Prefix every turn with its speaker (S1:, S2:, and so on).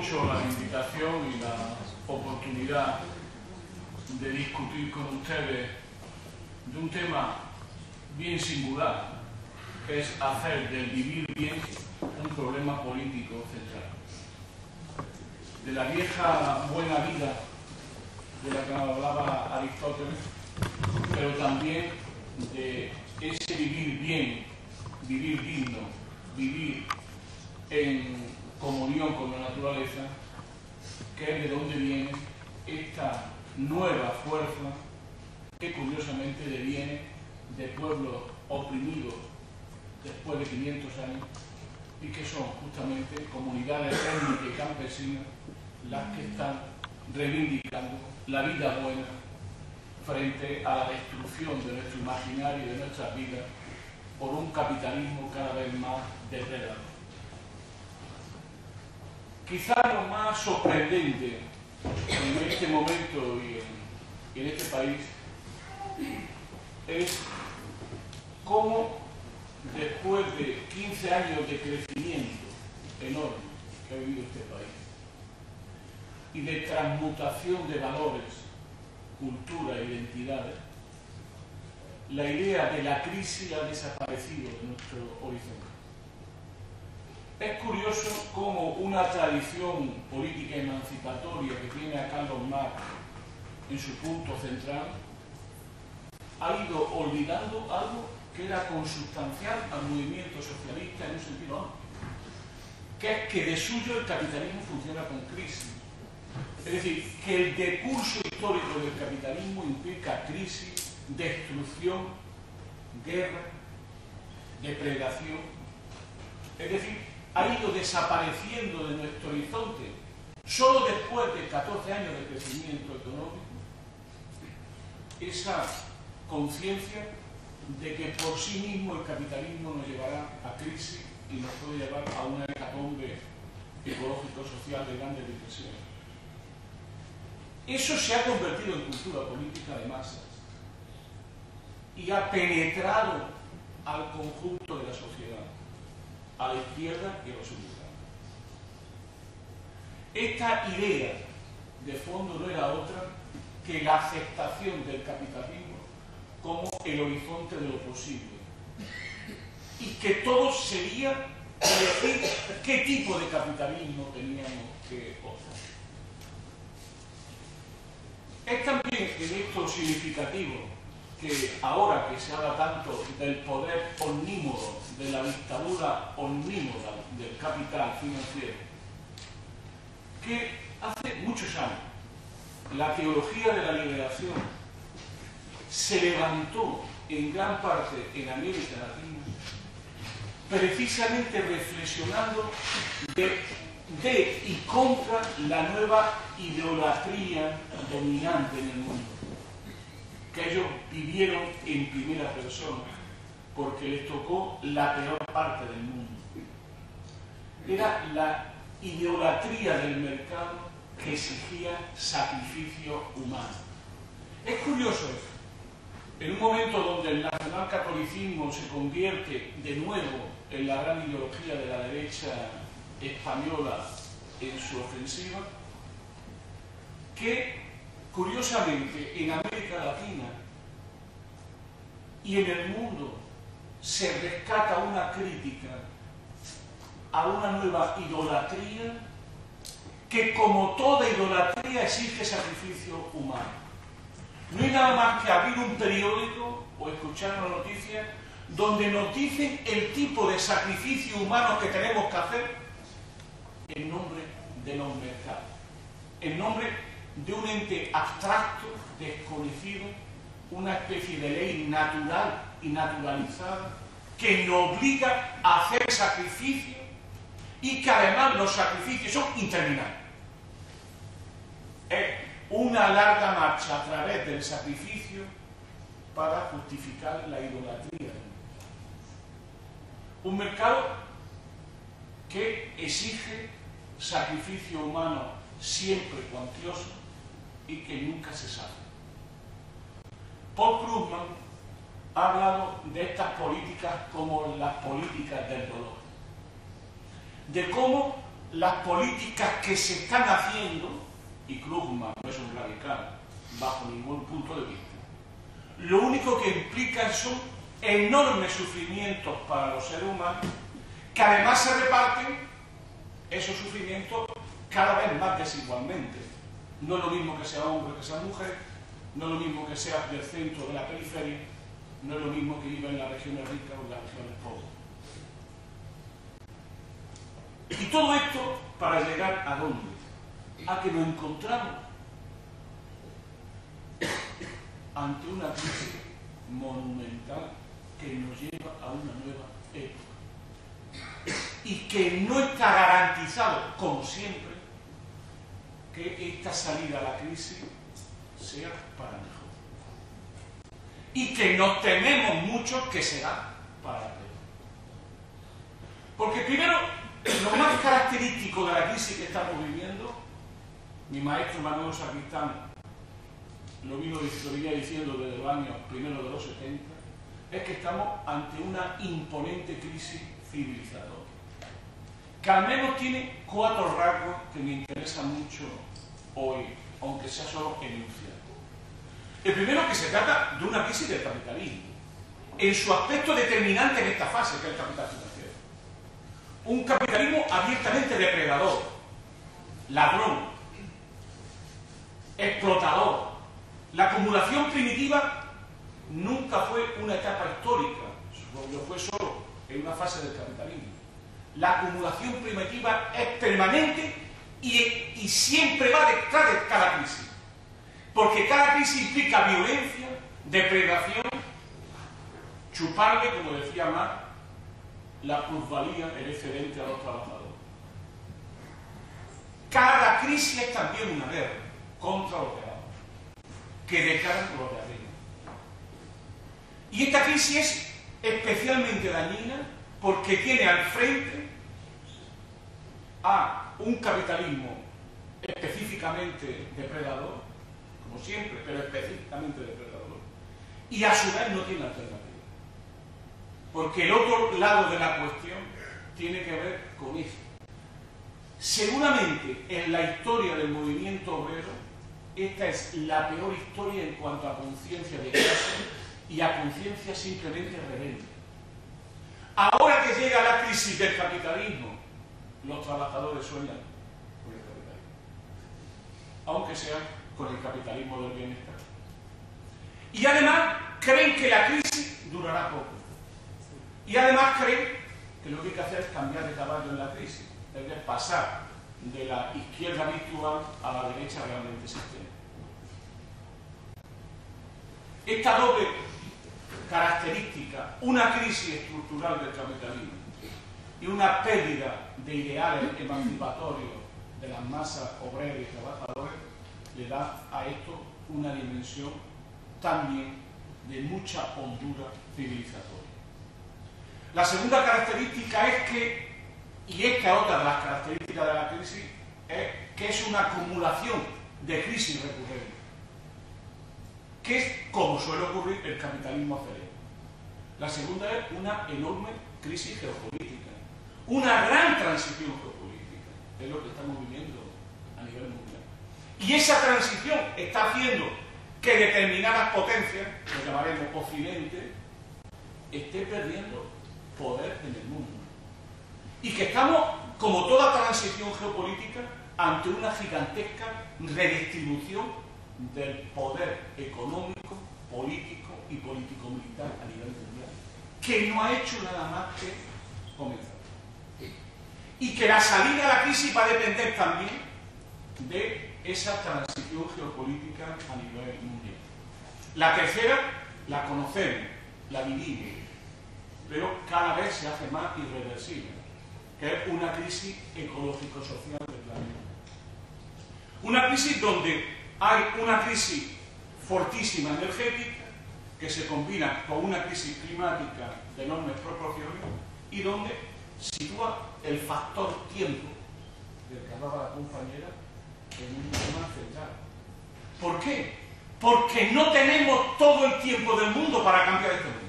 S1: mucho la invitación y la oportunidad de discutir con ustedes de un tema bien singular, que es hacer del vivir bien un problema político central. De la vieja buena vida de la que hablaba Aristóteles, pero también de ese vivir bien, vivir digno, vivir en comunión con la naturaleza, que es de donde viene esta nueva fuerza que curiosamente deviene de pueblos oprimidos después de 500 años y que son justamente comunidades étnicas y campesinas las que están reivindicando la vida buena frente a la destrucción de nuestro imaginario y de nuestras vidas por un capitalismo cada vez más depredador. Quizá lo más sorprendente en este momento y en este país es cómo después de 15 años de crecimiento enorme que ha vivido este país y de transmutación de valores, cultura e identidades, la idea de la crisis ha desaparecido de nuestro horizonte. Es curioso cómo una tradición política emancipatoria que tiene a Carlos Marx en su punto central ha ido olvidando algo que era consustancial al movimiento socialista en un sentido amplio, que es que de suyo el capitalismo funciona con crisis. Es decir, que el decurso histórico del capitalismo implica crisis, destrucción, guerra, depredación. Es decir, ha ido desapareciendo de nuestro horizonte solo después de 14 años de crecimiento económico esa conciencia de que por sí mismo el capitalismo nos llevará a crisis y nos puede llevar a una hecatombe ecológico-social de grandes depresiones. Eso se ha convertido en cultura política de masas y ha penetrado al conjunto de la sociedad, a la izquierda y a los republicanos. Esta idea de fondo no era otra que la aceptación del capitalismo como el horizonte de lo posible y que todo sería elegir qué tipo de capitalismo teníamos que optar. Es también en esto significativo que ahora que se habla tanto del poder omnímodo, de la dictadura omnímoda del capital financiero, que hace muchos años la teología de la liberación se levantó en gran parte en América Latina, precisamente reflexionando de y contra la nueva idolatría dominante en el mundo, que ellos vivieron en primera persona, porque les tocó la peor parte del mundo. Era la idolatría del mercado que exigía sacrificio humano. Es curioso esto. En un momento donde el nacionalcatolicismo se convierte de nuevo en la gran ideología de la derecha española en su ofensiva, que curiosamente en América Latina y en el mundo se rescata una crítica a una nueva idolatría que, como toda idolatría, exige sacrificio humano. No hay nada más que abrir un periódico o escuchar una noticia donde nos dicen el tipo de sacrificio humano que tenemos que hacer en nombre de los mercados, en nombre de un ente abstracto, desconocido, una especie de ley natural y naturalizada que nos obliga a hacer sacrificios y que además los sacrificios son interminables. Es una larga marcha a través del sacrificio para justificar la idolatría. Un mercado que exige sacrificio humano siempre cuantioso y que nunca se sabe. Paul Krugman ha hablado de estas políticas como las políticas del dolor, de cómo las políticas que se están haciendo, y Krugman no es un radical bajo ningún punto de vista, lo único que implican son enormes sufrimientos para los seres humanos, que además se reparten esos sufrimientos cada vez más desigualmente. No es lo mismo que sea hombre que sea mujer, no es lo mismo que sea del centro o de la periferia, no es lo mismo que viva en las regiones ricas o en las regiones pobres. Y todo esto para llegar ¿a dónde? A que nos encontramos ante una crisis monumental que nos lleva a una nueva época y que no está garantizado, como siempre, que esta salida a la crisis sea para mejor y que nos tememos mucho que será para peor. Porque primero, lo más característico de la crisis que estamos viviendo, mi maestro Manuel Sacristán lo venía diciendo desde los años primeros de los 70, es que estamos ante una imponente crisis civilizatoria, que al menos tiene 4 rasgos que me interesan mucho hoy, aunque sea solo enunciado. El primero, que se trata de una crisis del capitalismo, en su aspecto determinante en esta fase, que es el capital financiero. Un capitalismo abiertamente depredador, ladrón, explotador. La acumulación primitiva nunca fue una etapa histórica, lo fue solo en una fase del capitalismo. La acumulación primitiva es permanente y siempre va detrás de cada crisis. Porque cada crisis implica violencia, depredación, chuparle, como decía Marx, la plusvalía, el excedente a los trabajadores. Cada crisis es también una guerra contra los de abajo, que declaran los de arriba. Y esta crisis es especialmente dañina porque tiene al frente a un capitalismo específicamente depredador, como siempre, pero específicamente depredador, y a su vez no tiene alternativa. Porque el otro lado de la cuestión tiene que ver con eso. Seguramente en la historia del movimiento obrero, esta es la peor historia en cuanto a conciencia de clase y a conciencia simplemente rebelde. Ahora que llega la crisis del capitalismo, los trabajadores sueñan con el capitalismo, aunque sea con el capitalismo del bienestar. Y además creen que la crisis durará poco. Y además creen que lo que hay que hacer es cambiar de caballo en la crisis, es decir, pasar de la izquierda virtual a la derecha realmente existente. Esta doble característica, una crisis estructural del capitalismo y una pérdida de ideales emancipatorios de las masas obreras y trabajadoras, le da a esto una dimensión también de mucha hondura civilizatoria. La segunda característica es que, y esta es otra de las características de la crisis, es que es una acumulación de crisis recurrentes, que es como suele ocurrir el capitalismo acelera. La segunda es una enorme crisis geopolítica, una gran transición geopolítica, es lo que estamos viviendo a nivel mundial. Y esa transición está haciendo que determinadas potencias, lo llamaremos Occidente, esté perdiendo poder en el mundo. Y que estamos, como toda transición geopolítica, ante una gigantesca redistribución del poder económico, político y político-militar a nivel mundial, que no ha hecho nada más que comenzar. Y que la salida a la crisis va a depender también de esa transición geopolítica a nivel mundial. La tercera la conocemos, la vivimos, pero cada vez se hace más irreversible, que es una crisis ecológico-social del planeta. Una crisis donde hay una crisis fortísima energética que se combina con una crisis climática de enormes proporciones y donde sitúa el factor tiempo del que hablaba la compañera en un tema central. ¿Por qué? Porque no tenemos todo el tiempo del mundo para cambiar este mundo.